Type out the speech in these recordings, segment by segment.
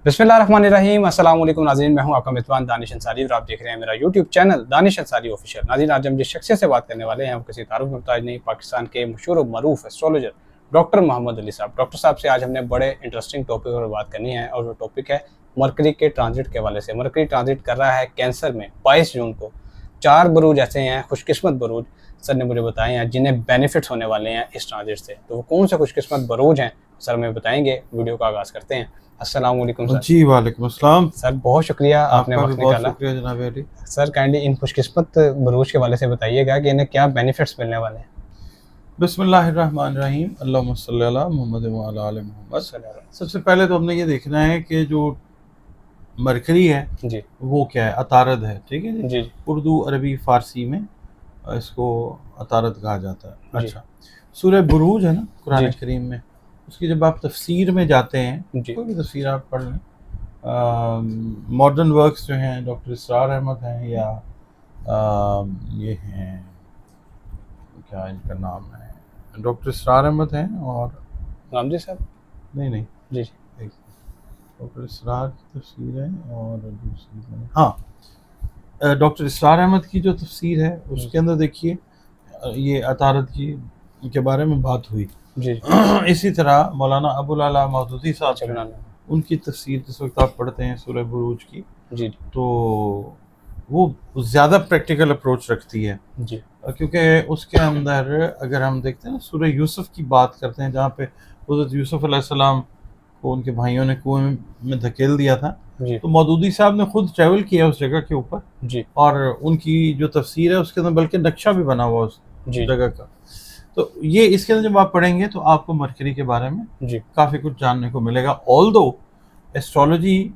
बिस्मिल्लाहिर्रहमानिर्रहीम अस्सलाम वालेकुम नाज़रीन, मैं हूं आपका मेज़बान दानिश अंसारी और आप देख रहे हैं मेरा YouTube channel Danish Ansari official. नाज़रीन, आज हम जिस शख्सियत से बात करने वाले हैं वो किसी तारुफ मुहताज नहीं, पाकिस्तान के मशहूर और मरूफ एस्ट्रोलॉजर डॉक्टर मोहम्मद अली साहब। डॉक्टर साहब से आज हमने बड़े इंटरेस्टिंग टॉपिक पर बात करनी है और वो टॉपिक है मरकरी के ट्रांजिट के हवाले से। मरकरी ट्रांजिट कर रहा है कैंसर में 22 जून को। 4 बरूज ऐसे हैं, खुशकिस्मत बरूज सर ने मुझे बताए हैं जिन्हें बेनिफिट्स होने वाले हैं इस ट्रांजिट से। तो वो कौन से खुशकिस्मत बरूज हैं सर हमें बताएंगे। वीडियो का आगाज़ करते हैं। अस्सलाम वालेकुम सर। जी वालेकुम अस्सलाम। सर बहुत शुक्रिया आपने आपका भी वक्त बहुत निकाला। शुक्रिया जनाब अली। सर काइंडली इन खुशकिस्मत बरूज के वाले से बताइएगा कि इन्हें क्या बेनिफिट्स मिलने वाले हैं। बिस्मिल्लाहिर्रहमानिर्रहीम, अल्लाहुम्मा सल्ली अला मुहम्मद व अला आलि मोहम्मद। सबसे पहले तो हमने ये देखना है कि जो मरकरी है जी वो क्या है, अतारद है। ठीक है जी उर्दू, अरबी, फ़ारसी में इसको अतारद कहा जाता है। जी अच्छा, सूरह बुरूज है ना कुरान जी करीम में, उसकी जब आप तफसीर में जाते हैं, जी कोई भी तफसीर आप पढ़ लें, मॉडर्न वर्क्स जो हैं डॉक्टर इसरार अहमद हैं या ये हैं, क्या इनका नाम है, डॉक्टर इसरार अहमद हैं और रामजी साहब। नहीं, जी एक डॉक्टर इसरार की तफसीर है और दूसरी में हाँ, डॉक्टर इसरार अहमद की जो तफसीर है उसके अंदर देखिए ये अतारत की के बारे में बात हुई। जी इसी तरह मौलाना अबुल आला मौदूदी साहब अच्छा जो हैं, बनाना। उनकी तफसीर जिस वक्त आप पढ़ते हैं सूरह बुरूज की, जी तो वो ज़्यादा प्रैक्टिकल अप्रोच रखती है, जी क्योंकि उसके अंदर अगर हम देखते हैं ना, सूरह यूसुफ की बात करते हैं जहाँ पे हज़रत यूसुफ अलैहिस्सलाम को उनके भाइयों ने कुएं में धकेल दिया था, जी तो मौदूदी साहब ने खुद ट्रैवल किया उस जगह के ऊपर जी और उनकी जो तफसीर है उसके अंदर बल्कि नक्शा भी बना हुआ उस जी जगह का। तो ये इसके अंदर जब आप पढ़ेंगे तो आपको मरकरी के बारे में जी काफ़ी कुछ जानने को मिलेगा। ऑल्दो एस्ट्रोलॉजी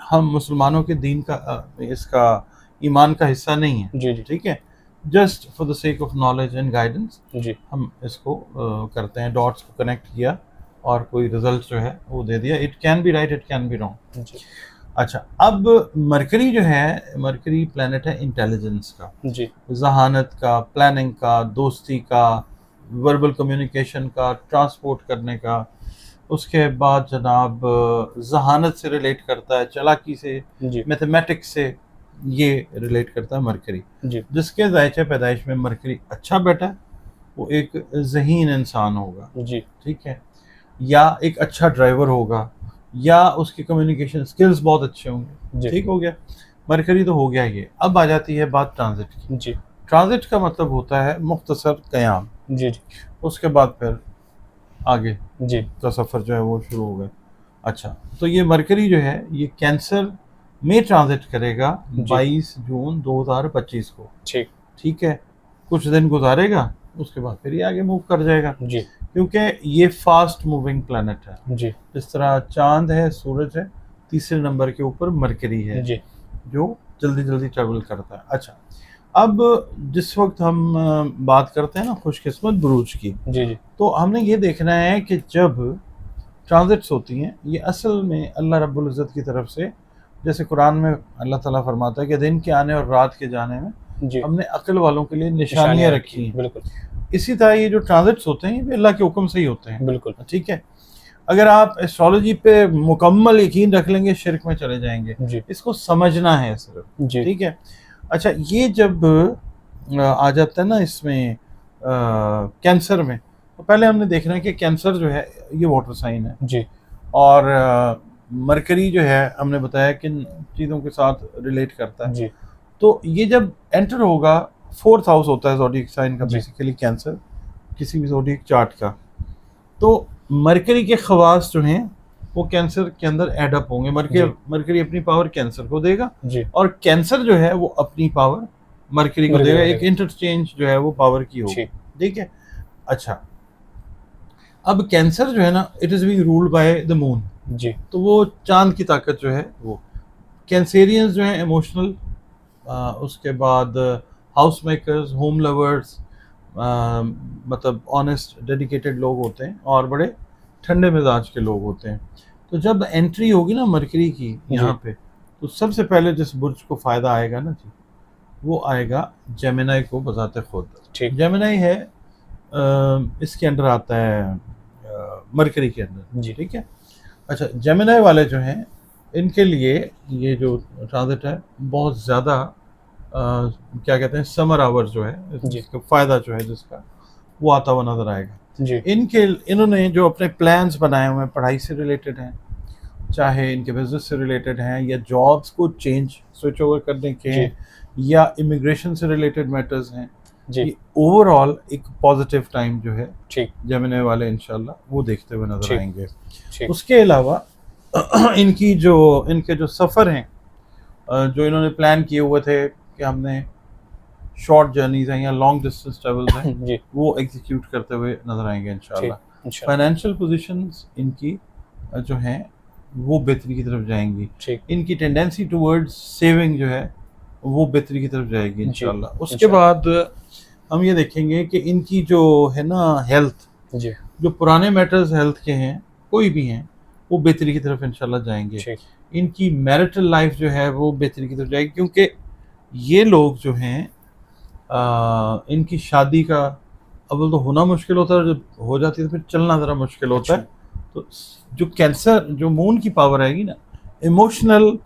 हम मुसलमानों के दीन का इसका ईमान का हिस्सा नहीं है, जी जी ठीक है, just for the sake of knowledge and guidance जी हम इसको करते हैं, डॉट्स को कनेक्ट किया और कोई रिजल्ट जो है वो दे दिया। It can be right, it can be wrong. जी अच्छा, अब मरकरी जो है, मरकरी प्लैनेट है इंटेलिजेंस का, जी जहानत का, प्लानिंग का, दोस्ती का, वर्बल कम्युनिकेशन का, ट्रांसपोर्ट करने का। उसके बाद जनाब जहानत से रिलेट करता है, चालाकी से, जी मैथमेटिक्स से ये रिलेट करता है मरकरी। जी जिसके ज़ायचे पैदाइश में मरकरी अच्छा बैठा है वो एक ज़हीन इंसान होगा, जी ठीक है, या एक अच्छा ड्राइवर होगा, या उसके कम्युनिकेशन स्किल्स बहुत अच्छे होंगे। जी ठीक हो गया, मरकरी तो हो गया ये। अब आ जाती है बात ट्रांजिट की। जी ट्रांजिट का मतलब होता है मुख्तसर क़याम, जी उसके बाद फिर आगे जी का सफ़र जो है वो शुरू हो गया। अच्छा, तो ये मरकरी जो है ये कैंसर में ट्रांजिट करेगा जी 22 जून 2025 को। ठीक। ठीक है, कुछ दिन गुजारेगा, उसके बाद फिर ये आगे मूव कर जाएगा, जी क्योंकि ये फास्ट मूविंग प्लैनेट है। जी जिस तरह चांद है, सूरज है, तीसरे नंबर के ऊपर मरकरी है जी जो जल्दी जल्दी ट्रेवल करता है। अच्छा, अब जिस वक्त हम बात करते हैं ना खुशकिस्मत बुरूज की, जी जी तो हमने ये देखना है कि जब ट्रांजिट्स होती हैं ये असल में अल्लाह रब्बुल इज़्ज़त की तरफ से, जैसे कुरान में अल्लाह ताला फरमाता है कि दिन के आने और रात के जाने में जी हमने अक्ल वालों के लिए निशानियाँ निशानियाँ रखी हैं। बिल्कुल इसी तरह ये जो ट्रांजिट्स होते हैं ये भी अल्लाह के हुक्म से ही होते हैं, बिल्कुल। ठीक है। अगर आप एस्ट्रोलॉजी पे मुकम्मल यकीन रख लेंगे शिर्क में चले जाएंगे, जी इसको समझना है सिर्फ, जी ठीक है। अच्छा, ये जब आ जाता है ना इसमें कैंसर में, तो पहले हमने देखना है कि कैंसर जो है ये वाटर साइन है, जी और मरकरी जो है हमने बताया किन चीज़ों के साथ रिलेट करता है। जी तो ये जब एंटर होगा, फोर्थ हाउस होता है ज़ोडिएक साइन का जी बेसिकली कैंसर, किसी भी ज़ोडिएक चार्ट का। तो मरकरी के खवास जो हैं वो कैंसर के अंदर एडअप होंगे। जी मरकरी अपनी पावर कैंसर को देगा जी और कैंसर जो है वो अपनी पावर मरकरी को मरकरी देगा। को एक देगा। इंटरचेंज जो है वो पावर की होगी, ठीक। ठीक है। अच्छा, अब कैंसर जो है ना, it is being ruled by the moon, जी तो वो चांद की ताकत जो है वो। कैंसेरियंस जो है इमोशनल, उसके बाद हाउस मेकर्स, होम लवर्स, मतलब ऑनेस्ट डेडिकेटेड लोग होते हैं और बड़े ठंडे मिजाज के लोग होते हैं। तो जब एंट्री होगी ना मरकरी की यहाँ जी पे, तो सबसे पहले जिस बुर्ज को फ़ायदा आएगा ना जी, वो आएगा जेमिनी को बजाते खुद। ठीक। जेमिनी है इसके अंडर आता है, मरकरी के अंदर, जी ठीक है। अच्छा, जेमिनी वाले जो हैं इनके लिए ये जो ट्रांजिट है बहुत ज़्यादा क्या कहते हैं, समर आवर्स जो है जी। इसका फ़ायदा जो है जिसका वो आता हुआ नज़र आएगा। जी। इन्होंने जो अपने प्लान्स बनाए हुए हैं पढ़ाई से रिलेटेड हैं, चाहे इनके बिजनेस से रिलेटेड हैं, या जॉब्स को स्विच ओवर करने के जी। हैं, या इमिग्रेशन से रिलेटेड मैटर्स हैं, जी। ये ओवरऑल एक पॉजिटिव टाइम जो है ठीक। जेमिनी वाले इंशाल्लाह वो देखते हुए नजर ठीक। आएंगे। ठीक। उसके अलावा इनके जो सफ़र हैं जो इन्होंने प्लान किए हुए थे कि हमने शॉर्ट जर्नीज हैं या लॉन्ग डिस्टेंस ट्रेवल्स हैं, जी। वो एग्जीक्यूट करते हुए नजर आएंगे ठीक। इंशाल्लाह। इंशाल्लाह। फाइनेंशियल पोजीशंस इनकी जो हैं वो बेहतरी की तरफ जाएंगी। ठीक। इनकी टेंडेंसी टुवर्ड्स सेविंग जो है वो बेहतरी की तरफ जाएगी जी। इंशाल्लाह। उसके इंशाल्लाह। बाद हम ये देखेंगे कि इनकी जो है ना हेल्थ, जी। जो पुराने मैटर्स हेल्थ के हैं कोई भी हैं, वो बेहतरी की तरफ इंशाल्लाह जाएंगे। ठीक। इनकी मैरिटल लाइफ जो है वो बेहतरी की तरफ जाएगी, क्योंकि ये लोग जो हैं इनकी शादी का अव्वल तो होना मुश्किल होता है, जब हो जाती है तो फिर चलना ज़रा मुश्किल होता है। तो जो कैंसर, जो मून की पावर आएगी ना, इमोशनल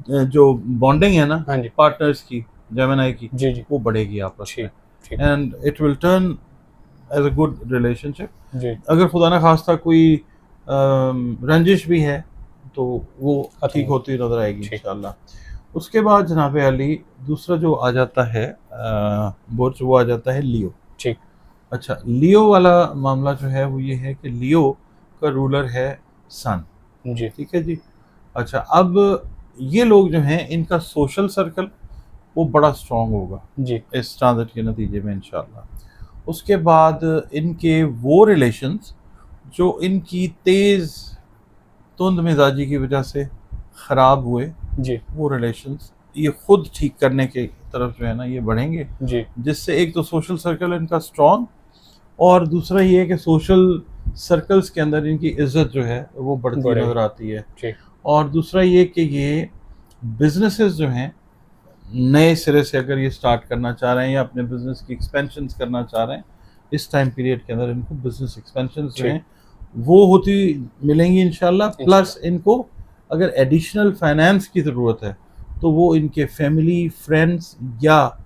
जो बॉन्डिंग है ना हाँ जी। पार्टनर्स की, जेमिनी की, जी। जी। वो बढ़ेगी आपस में, ठीक। ठीक। And it will turn as a good relationship. जी। अगर खुदा ना खास्ता कोई रंजिश भी है तो वो ठीक होती नजर आएगी ठीक। इंशाल्लाह। उसके बाद जनाब अली दूसरा जो आ जाता है बुर्ज, वो आ जाता है लियो। ठीक। अच्छा, लियो वाला मामला जो है वो ये है कि लियो का रूलर है सन। जी। ठीक है जी। अच्छा, अब ये लोग जो हैं इनका सोशल सर्कल वो बड़ा स्ट्रॉन्ग होगा जी। इस ट्रांजिट के नतीजे में इंशाल्लाह। उसके बाद इनके वो रिलेशंस जो इनकी तेज़ तुंद मिजाजी की वजह से ख़राब हुए, जी। वो रिलेशंस ये खुद ठीक करने की तरफ जो है ना ये बढ़ेंगे, जी। जिससे एक तो सोशल सर्कल इनका स्ट्रॉन्ग, और दूसरा ये है कि सोशल सर्कल्स के अंदर इनकी इज्जत जो है वो बढ़ती बढ़ेगी। नज़र आती है। ठीक। और दूसरा ये कि ये बिजनेसेस जो हैं नए सिरे से अगर ये स्टार्ट करना चाह रहे हैं या अपने बिजनेस की एक्सपेंशंस करना चाह रहे हैं, इस टाइम पीरियड के अंदर इनको बिजनेस एक्सपेंशंस जो ठीक। हैं वो होती मिलेंगी इंशाल्लाह। प्लस इनको अगर एडिशनल फाइनेंस की ज़रूरत है तो वो इनके फैमिली, फ्रेंड्स, या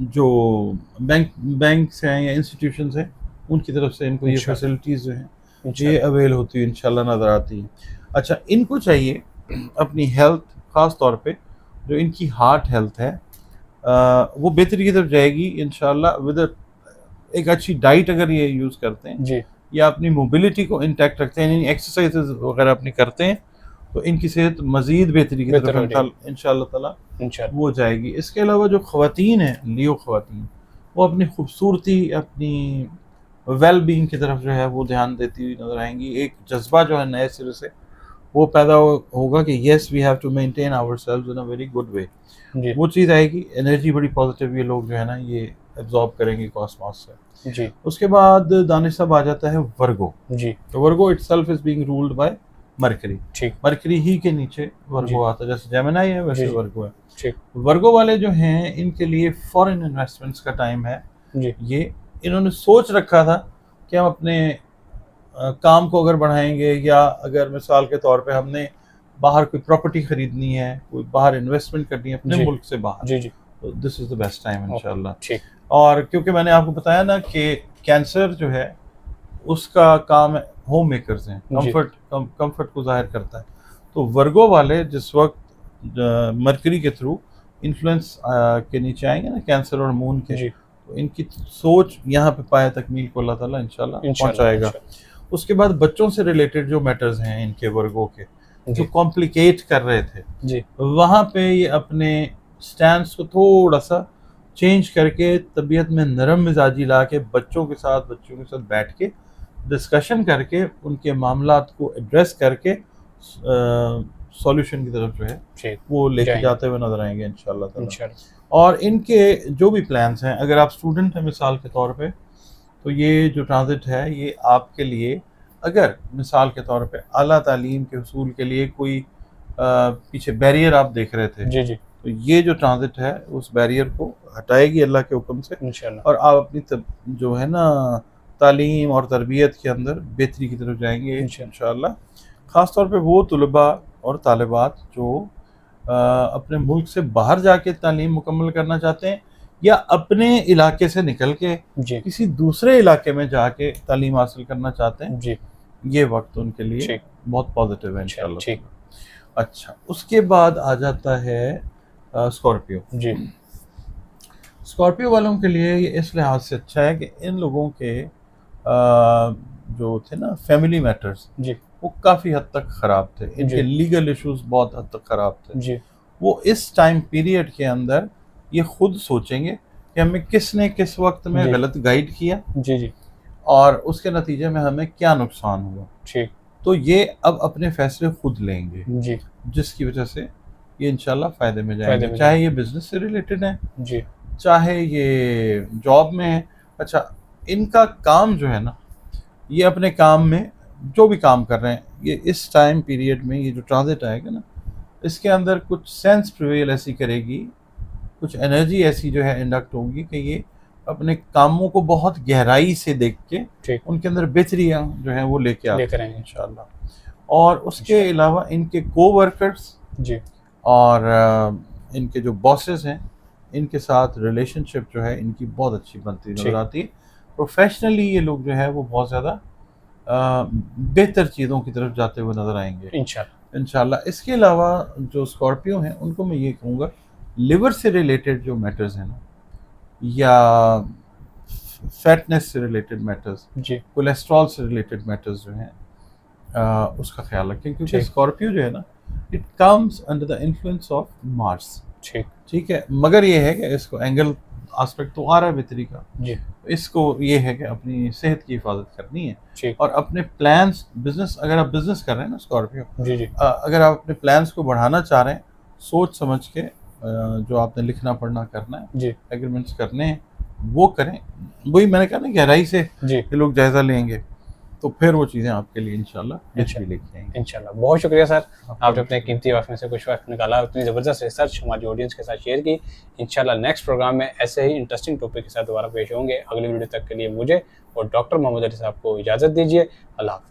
जो बैंक्स हैं या इंस्टीट्यूशंस हैं उनकी तरफ से इनको ये इंशाल्लाह। फैसिलिटीज़ जो हैं ये इंशाल्लाह। अवेल होती है इंशाल्लाह नज़र आती हैं। अच्छा, इनको चाहिए अपनी हेल्थ, ख़ास तौर पे जो इनकी हार्ट हेल्थ है वो बेहतरी की तरफ जाएगी इंशाल्लाह, विद एक अच्छी डाइट अगर ये यूज़ करते हैं, जी। या अपनी मोबिलिटी को इंटैक्ट रखते हैं, यानी एक्सरसाइजेज वगैरह अपनी करते हैं, तो इनकी सेहत मज़ीद बेहतरी की बेहतर हो तरफ इंशाल्लाह ताला इंशाल्लाह। वो जाएगी। इसके अलावा जो ख़वातीन हैं, लियो ख़वातीन, वो अपनी खूबसूरती, अपनी वेल बीइंग की तरफ जो है वो ध्यान देती हुई नजर आएंगी। एक जज्बा जो है नए सिरे से वो पैदा होगा कि yes we have to maintain ourselves in a very good way. जी। वो चीज़ आएगी, एनर्जी बड़ी पॉजिटिव ये लोग जो है ना ये एब्जॉर्ब करेंगे कॉस्मॉस से। जी। उसके बाद दानिश साहब आ जाता है वर्गो। जी। तो Virgo itself is being ruled by Mercury. ठीक। मरकरी ही के नीचे जी। वर्गो आता है, जैसे जेमिनी है वैसे जी। वर्गो है। ठीक। वर्गो वाले जो हैं इनके लिए फॉरेन इन्वेस्टमेंट्स का टाइम है। जी। ये इन्होंने सोच रखा था कि हम अपने काम को अगर बढ़ाएंगे, या अगर मिसाल के तौर पे हमने बाहर कोई प्रॉपर्टी खरीदनी है, कोई बाहर इन्वेस्टमेंट करनी है अपने जी। मुल्क से बाहर, जी। जी। तो this is the best time इंशाल्लाह। ठीक। और क्योंकि मैंने आपको बताया ना कि कैंसर जो है उसका काम है, होम मेकर्स हैं, जी। कंफर्ट को जाहिर करता है। तो वर्गो वाले जिस वक्त मरकरी के थ्रू इन्फ्लुएंस के नीचे आएंगे ना कैंसर और मून के, जी। तो इनकी सोच यहाँ पे पाए तकमील को अल्लाह ताला इंशाल्लाह पहुँचाएगा। इंशाल्लाह। उसके बाद बच्चों से रिलेटेड जो मैटर्स हैं इनके वर्गों के, जो जी। कॉम्प्लिकेट कर रहे थे, जी। वहाँ पे ये अपने स्टैंड को थोड़ा सा चेंज करके तबीयत में नरम मिजाजी ला के बच्चों के साथ बैठ के डिस्कशन करके उनके मामलात को एड्रेस करके सॉल्यूशन की तरफ जो है वो लेके जाते हुए नजर आएंगे इंशाल्लाह ताला। और इनके जो भी प्लान्स हैं, अगर आप स्टूडेंट हैं मिसाल के तौर पे, तो ये जो ट्रांजिट है ये आपके लिए, अगर मिसाल के तौर पे आला तालीम के हसूल के लिए कोई पीछे बैरियर आप देख रहे थे, जी। जी। तो ये जो ट्रांजिट है उस बैरियर को हटाएगी अल्लाह के हुक्म से, इंशाल्लाह। और आप अपनी जो है ना तालीम और तरबियत के अंदर बेहतरी की तरफ जाएंगे इंशाल्लाह। ख़ास तौर पे वो तुलबा और तालिबात जो अपने मुल्क से बाहर जाके तालीम मुकम्मल करना चाहते हैं या अपने इलाके से निकल के जी किसी दूसरे इलाके में जाके तालीम हासिल करना चाहते हैं, जी ये वक्त उनके लिए ठीक बहुत पॉजिटिव है इंशाल्लाह। ठीक अच्छा, उसके बाद आ जाता है स्कॉर्पियो। जी स्कॉर्पियो वालों के लिए ये इस लिहाज से अच्छा है कि इन लोगों के जो थे ना फैमिली मैटर्स, जी वो काफ़ी हद तक ख़राब थे, इनके जी लीगल इश्यूज बहुत हद तक ख़राब थे। जी वो इस टाइम पीरियड के अंदर ये खुद सोचेंगे कि हमें किसने किस वक्त में जी गलत गाइड किया जी जी और उसके नतीजे में हमें क्या नुकसान हुआ। ठीक तो ये अब अपने फैसले खुद लेंगे, जी जिसकी वजह से ये इंशाल्लाह फ़ायदे में फायदे जाएंगे, में चाहे ये बिजनेस से रिलेटेड है, जी चाहे ये जॉब में है। अच्छा, इनका काम जो है ना, ये अपने काम में जो भी काम कर रहे हैं, ये इस टाइम पीरियड में ये जो ट्रांजिट आएगा ना, इसके अंदर कुछ सेंस प्रिवेल ऐसी करेगी, कुछ एनर्जी ऐसी जो है इंडक्ट होगी कि ये अपने कामों को बहुत गहराई से देख के ठीक उनके अंदर बेहतरियाँ जो है वो लेके आते लेकर हैं आएंगे इंशाल्लाह। और उसके अलावा इनके को वर्कर्स जी और इनके जो बॉसेस हैं, इनके साथ रिलेशनशिप जो है इनकी बहुत अच्छी बनती नज़र ठीक आती है। प्रोफेशनली ये लोग जो है वो बहुत ज़्यादा बेहतर चीज़ों की तरफ जाते हुए नज़र आएंगे इंशाल्लाह इंशाल्लाह। इसके अलावा जो स्कॉर्पियो हैं उनको मैं ये कहूँगा, लिवर से रिलेटेड जो मैटर्स हैं ना, या फैटनेस से रिलेटेड मैटर्स, जी कोलेस्ट्रॉल से रिलेटेड मैटर्स जो हैं, उसका ख्याल रखें, क्योंकि ठीक स्कॉर्पियो जो है ना, it comes under the influence of Mars. ठीक ठीक है, मगर ये है कि इसको एंगल आस्पेक्ट तो आ रहा है बेहतरी का, जी इसको ये है कि अपनी सेहत की हिफाजत करनी है ठीक और अपने प्लान्स, बिजनेस, अगर आप बिजनेस कर रहे हैं ना स्कॉर्पियो, जी जी अगर आप अपने प्लान्स को बढ़ाना चाह रहे हैं, सोच समझ के जो आपने लिखना पढ़ना करना है, जी एग्रीमेंट्स करने हैं, वो करें। वही मैंने कहा ना, गहराई से जी ये लोग जायज़ा लेंगे तो फिर वो चीज़ें आपके लिए इंशाल्लाह अच्छा। भी लेके आएंगे। इंशाल्लाह बहुत शुक्रिया सर, आपका आपने भी अपने कीमती वक्त में से कुछ वक्त निकाला, इतनी ज़बरदस्त रिसर्च हमारी ऑडियंस के साथ शेयर की। इंशाल्लाह नेक्स्ट प्रोग्राम में ऐसे ही इंटरेस्टिंग टॉपिक के साथ दोबारा पेश होंगे। अगली वीडियो तक के लिए मुझे और डॉक्टर मोहम्मद अली साहब को इजाज़त दीजिए। अल्लाह हाफ़िज़।